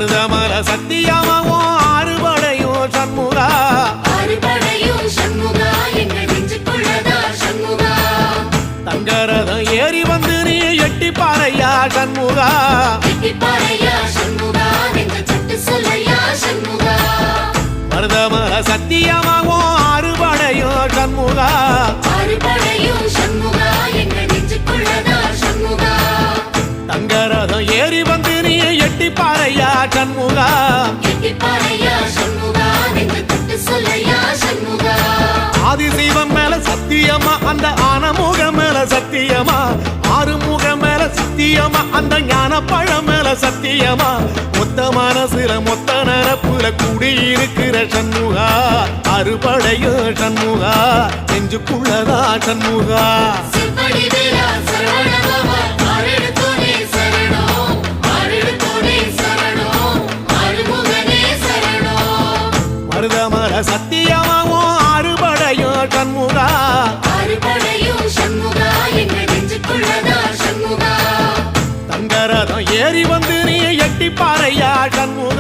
மருதமல சத்தியமாவும் ஆறுபடையும் சண்முகா ஆறுபடையும் சண்முகா எங்க நெஞ்சுக்குள்ளதா சண்முகா தங்கரதம் ஏறி வந்து நீ எட்டி பாறையா சண்முகா எட்டி பாறையா சண்முகா எங்க சட்டு சொல்லையா சண்முகா மருதமல சத்தியமாவும் ஆறுபடையும் சண்முகா ஆறுபடையும் சண்முகா எங்க நெஞ்சுக்குள்ளதா சண்முகா தங்கரதம் ஏறி வந்து நீ எட்டி பாறையா சண்முகா எட்டி பாறையா சண்முகா எங்க சட்டு சொல்லையா சண்முகா ஆதிசைவம் மேல சத்தியமா அந்த ஆனமுகம் மேல சத்தியமா ஆறுமுகம் மேல சத்தியமா அந்த ஞான பழம் மேல சத்தியமா மொத்த மனசுல மொத்த நரப்புல குடியிருக்கிற சண்முகா அறுபடையும் சண்முகா நெஞ்சுக்குள்ளதா சண்முகா சிற்படி வேலா சரவணபவா ஆரெடுத்தோனே சரணம் ஆரெடுத்தோனே சரணம் ஆறுமுகனே சரணம் மருதமல சத்தியமாவும் ஆறுபடையும் சண்முகா ஆறுபடையும் சண்முகா எங்க நெஞ்சுக்குள்ளதா சண்முகா தங்கரதம் ஏறி வந்து நீ எட்டி பாறையா சண்முகா